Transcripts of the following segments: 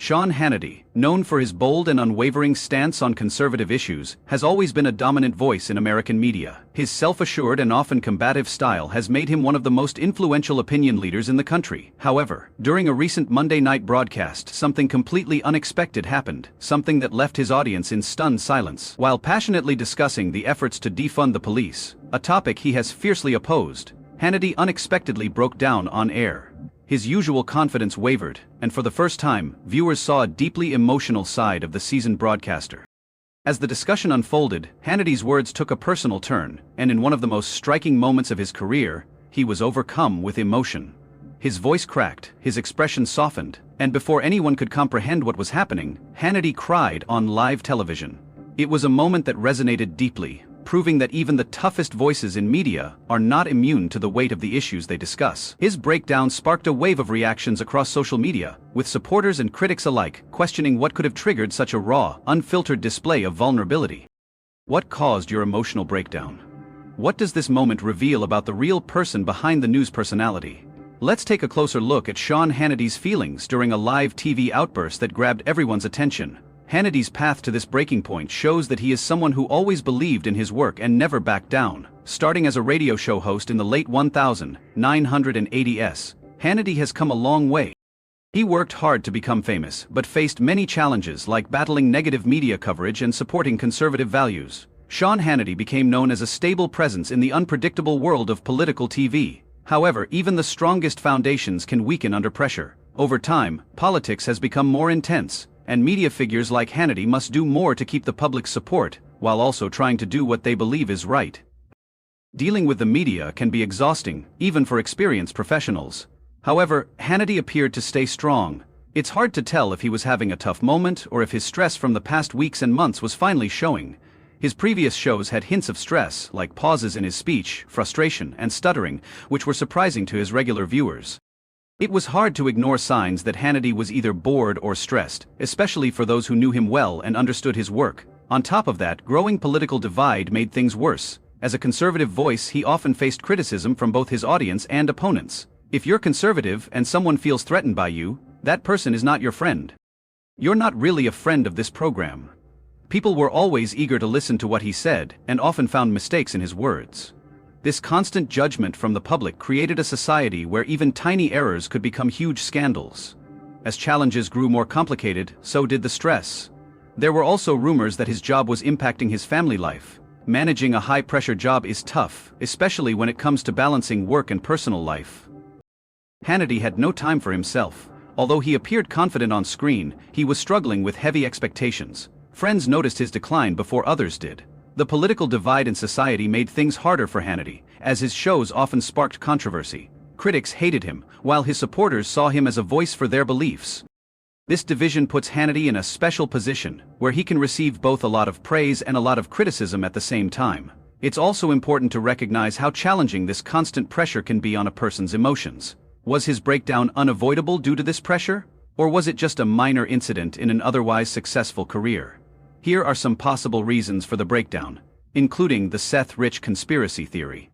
Sean Hannity, known for his bold and unwavering stance on conservative issues, has always been a dominant voice in American media. His self-assured and often combative style has made him one of the most influential opinion leaders in the country. However, during a recent Monday night broadcast, something completely unexpected happened, something that left his audience in stunned silence. While passionately discussing the efforts to defund the police, a topic he has fiercely opposed, Hannity unexpectedly broke down on air. His usual confidence wavered, and for the first time, viewers saw a deeply emotional side of the seasoned broadcaster. As the discussion unfolded, Hannity's words took a personal turn, and in one of the most striking moments of his career, he was overcome with emotion. His voice cracked, his expression softened, and before anyone could comprehend what was happening, Hannity cried on live television. It was a moment that resonated deeply, proving that even the toughest voices in media are not immune to the weight of the issues they discuss. His breakdown sparked a wave of reactions across social media, with supporters and critics alike questioning what could have triggered such a raw, unfiltered display of vulnerability. What caused your emotional breakdown? What does this moment reveal about the real person behind the news personality? Let's take a closer look at Sean Hannity's feelings during a live TV outburst that grabbed everyone's attention. Hannity's path to this breaking point shows that he is someone who always believed in his work and never backed down. Starting as a radio show host in the late 1980s, Hannity has come a long way. He worked hard to become famous, but faced many challenges like battling negative media coverage and supporting conservative values. Sean Hannity became known as a stable presence in the unpredictable world of political TV. However, even the strongest foundations can weaken under pressure. Over time, politics has become more intense, and media figures like Hannity must do more to keep the public's support, while also trying to do what they believe is right. Dealing with the media can be exhausting, even for experienced professionals. However, Hannity appeared to stay strong. It's hard to tell if he was having a tough moment or if his stress from the past weeks and months was finally showing. His previous shows had hints of stress, like pauses in his speech, frustration, and stuttering, which were surprising to his regular viewers. It was hard to ignore signs that Hannity was either bored or stressed, especially for those who knew him well and understood his work. On top of that, growing political divide made things worse. As a conservative voice, he often faced criticism from both his audience and opponents. If you're conservative and someone feels threatened by you, that person is not your friend. You're not really a friend of this program. People were always eager to listen to what he said, and often found mistakes in his words. This constant judgment from the public created a society where even tiny errors could become huge scandals. As challenges grew more complicated, so did the stress. There were also rumors that his job was impacting his family life. Managing a high-pressure job is tough, especially when it comes to balancing work and personal life. Hannity had no time for himself. Although he appeared confident on screen, he was struggling with heavy expectations. Friends noticed his decline before others did. The political divide in society made things harder for Hannity, as his shows often sparked controversy. Critics hated him, while his supporters saw him as a voice for their beliefs. This division puts Hannity in a special position, where he can receive both a lot of praise and a lot of criticism at the same time. It's also important to recognize how challenging this constant pressure can be on a person's emotions. Was his breakdown unavoidable due to this pressure? Or was it just a minor incident in an otherwise successful career? Here are some possible reasons for the breakdown, including the Seth Rich conspiracy theory.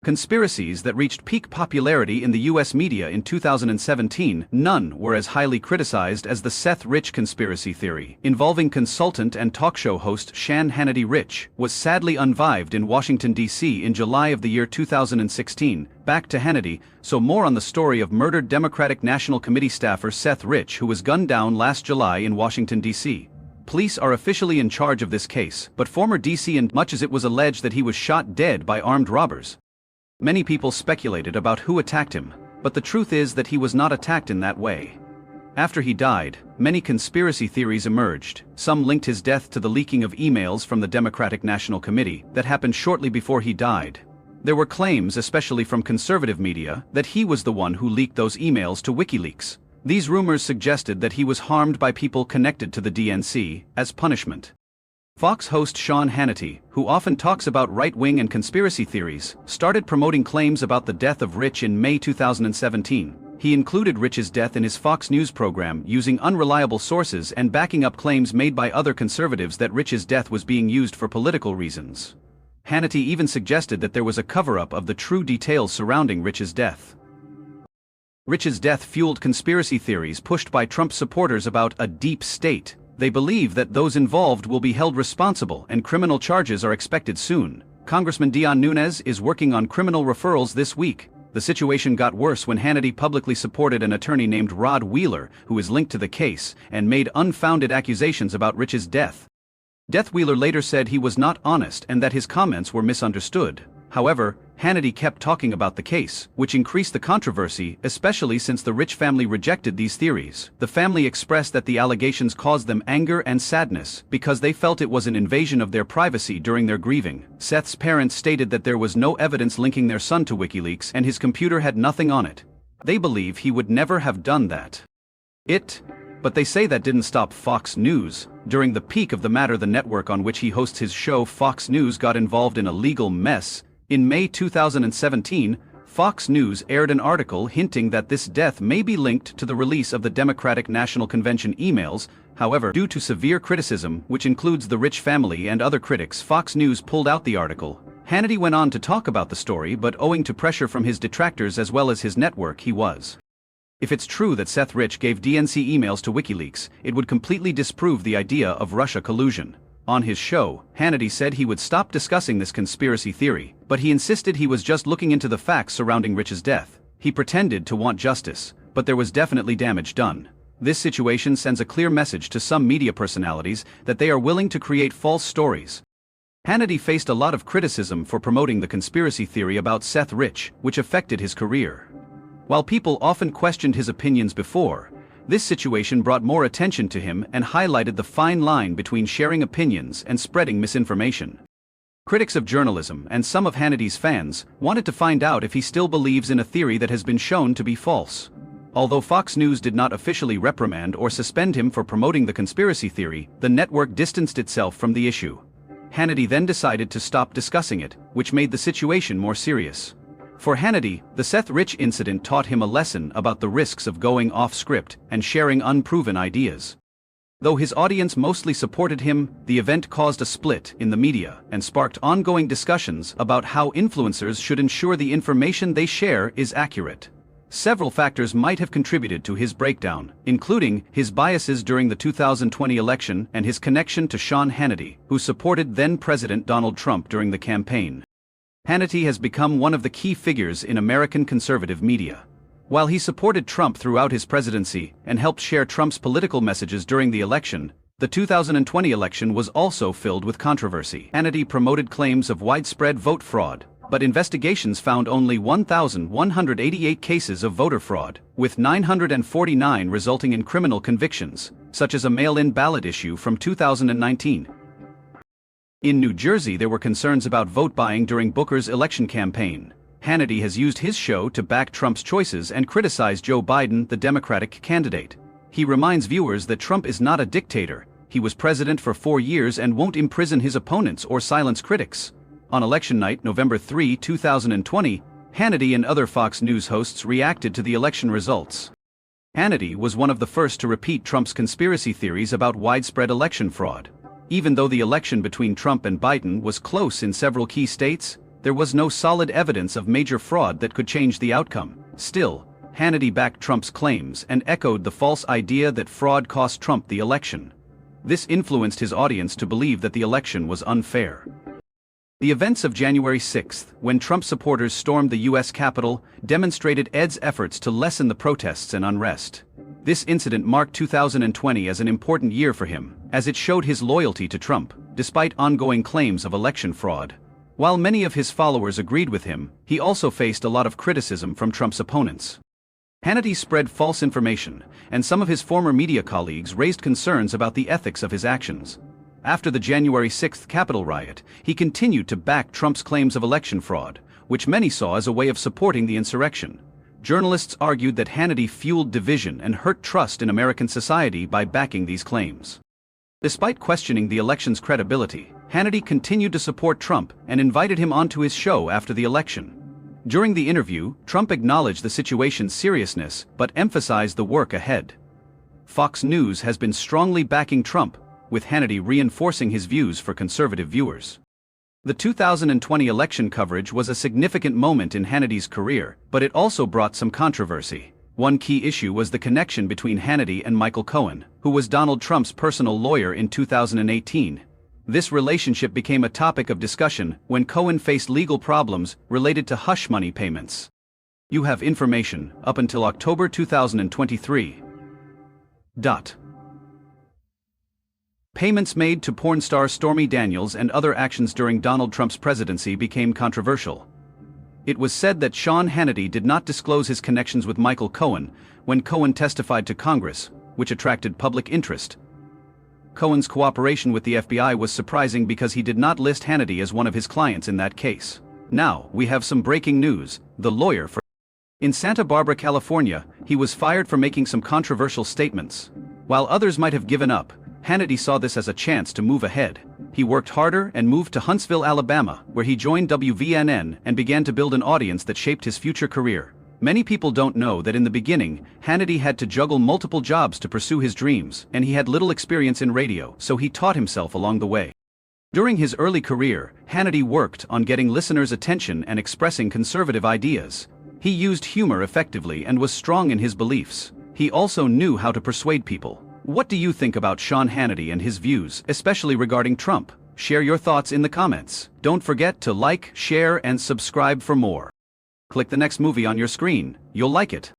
Conspiracies that reached peak popularity in the US media in 2017, none were as highly criticized as the Seth Rich conspiracy theory, involving consultant and talk show host Sean Hannity. Rich was sadly unvived in Washington, D.C. in July of the year 2016. Back to Hannity, so more on the story of murdered Democratic National Committee staffer Seth Rich, who was gunned down last July in Washington, D.C. Police are officially in charge of this case, but former D.C. and much as it was alleged that he was shot dead by armed robbers. Many people speculated about who attacked him, but the truth is that he was not attacked in that way. After he died, many conspiracy theories emerged. Some linked his death to the leaking of emails from the Democratic National Committee that happened shortly before he died. There were claims, especially from conservative media, that he was the one who leaked those emails to WikiLeaks. These rumors suggested that he was harmed by people connected to the DNC, as punishment. Fox host Sean Hannity, who often talks about right-wing and conspiracy theories, started promoting claims about the death of Rich in May 2017. He included Rich's death in his Fox News program, using unreliable sources and backing up claims made by other conservatives that Rich's death was being used for political reasons. Hannity even suggested that there was a cover-up of the true details surrounding Rich's death. Rich's death fueled conspiracy theories pushed by Trump supporters about a deep state. They believe that those involved will be held responsible and criminal charges are expected soon. Congressman Dion Nunes is working on criminal referrals this week. The situation got worse when Hannity publicly supported an attorney named Rod Wheeler, who is linked to the case, and made unfounded accusations about Rich's death. Wheeler later said he was not honest and that his comments were misunderstood. However, Hannity kept talking about the case, which increased the controversy, especially since the Rich family rejected these theories. The family expressed that the allegations caused them anger and sadness because they felt it was an invasion of their privacy during their grieving. Seth's parents stated that there was no evidence linking their son to WikiLeaks and his computer had nothing on it. They believe he would never have done that. But they say that didn't stop Fox News. During the peak of the matter, the network on which he hosts his show, Fox News, got involved in a legal mess. In May 2017, Fox News aired an article hinting that this death may be linked to the release of the Democratic National Convention emails. However, due to severe criticism, which includes the Rich family and other critics, Fox News pulled out the article. Hannity went on to talk about the story, but owing to pressure from his detractors as well as his network, he was. If it's true that Seth Rich gave DNC emails to WikiLeaks, it would completely disprove the idea of Russia collusion. On his show, Hannity said he would stop discussing this conspiracy theory, but he insisted he was just looking into the facts surrounding Rich's death. He pretended to want justice, but there was definitely damage done. This situation sends a clear message to some media personalities that they are willing to create false stories. Hannity faced a lot of criticism for promoting the conspiracy theory about Seth Rich, which affected his career. While people often questioned his opinions before, this situation brought more attention to him and highlighted the fine line between sharing opinions and spreading misinformation. Critics of journalism and some of Hannity's fans wanted to find out if he still believes in a theory that has been shown to be false. Although Fox News did not officially reprimand or suspend him for promoting the conspiracy theory, the network distanced itself from the issue. Hannity then decided to stop discussing it, which made the situation more serious. For Hannity, the Seth Rich incident taught him a lesson about the risks of going off script and sharing unproven ideas. Though his audience mostly supported him, the event caused a split in the media and sparked ongoing discussions about how influencers should ensure the information they share is accurate. Several factors might have contributed to his breakdown, including his biases during the 2020 election and his connection to Sean Hannity, who supported then-President Donald Trump during the campaign. Hannity has become one of the key figures in American conservative media. While he supported Trump throughout his presidency and helped share Trump's political messages during the election, the 2020 election was also filled with controversy. Hannity promoted claims of widespread vote fraud, but investigations found only 1,188 cases of voter fraud, with 949 resulting in criminal convictions, such as a mail-in ballot issue from 2019. In New Jersey, there were concerns about vote buying during Booker's election campaign. Hannity has used his show to back Trump's choices and criticize Joe Biden, the Democratic candidate. He reminds viewers that Trump is not a dictator. He was president for 4 years and won't imprison his opponents or silence critics. On election night, November 3, 2020, Hannity and other Fox News hosts reacted to the election results. Hannity was one of the first to repeat Trump's conspiracy theories about widespread election fraud. Even though the election between Trump and Biden was close in several key states, there was no solid evidence of major fraud that could change the outcome. Still, Hannity backed Trump's claims and echoed the false idea that fraud cost Trump the election. This influenced his audience to believe that the election was unfair. The events of January 6, when Trump supporters stormed the U.S. Capitol, demonstrated Ed's efforts to lessen the protests and unrest. This incident marked 2020 as an important year for him, as it showed his loyalty to Trump, despite ongoing claims of election fraud. While many of his followers agreed with him, he also faced a lot of criticism from Trump's opponents. Hannity spread false information, and some of his former media colleagues raised concerns about the ethics of his actions. After the January 6 Capitol riot, he continued to back Trump's claims of election fraud, which many saw as a way of supporting the insurrection. Journalists argued that Hannity fueled division and hurt trust in American society by backing these claims. Despite questioning the election's credibility, Hannity continued to support Trump and invited him onto his show after the election. During the interview, Trump acknowledged the situation's seriousness but emphasized the work ahead. Fox News has been strongly backing Trump, with Hannity reinforcing his views for conservative viewers. The 2020 election coverage was a significant moment in Hannity's career, but it also brought some controversy. One key issue was the connection between Hannity and Michael Cohen, who was Donald Trump's personal lawyer in 2018. This relationship became a topic of discussion when Cohen faced legal problems related to hush money payments. You have information up until October 2023. Payments made to porn star Stormy Daniels and other actions during Donald Trump's presidency became controversial. It was said that Sean Hannity did not disclose his connections with Michael Cohen when Cohen testified to Congress, which attracted public interest. Cohen's cooperation with the FBI was surprising because he did not list Hannity as one of his clients in that case. Now, we have some breaking news. The lawyer for in Santa Barbara, California, he was fired for making some controversial statements. While others might have given up, Hannity saw this as a chance to move ahead. He worked harder and moved to Huntsville, Alabama, where he joined WVNN and began to build an audience that shaped his future career. Many people don't know that in the beginning, Hannity had to juggle multiple jobs to pursue his dreams, and he had little experience in radio, so he taught himself along the way. During his early career, Hannity worked on getting listeners' attention and expressing conservative ideas. He used humor effectively and was strong in his beliefs. He also knew how to persuade people. What do you think about Sean Hannity and his views, especially regarding Trump? Share your thoughts in the comments. Don't forget to like, share, and subscribe for more. Click the next movie on your screen. You'll like it.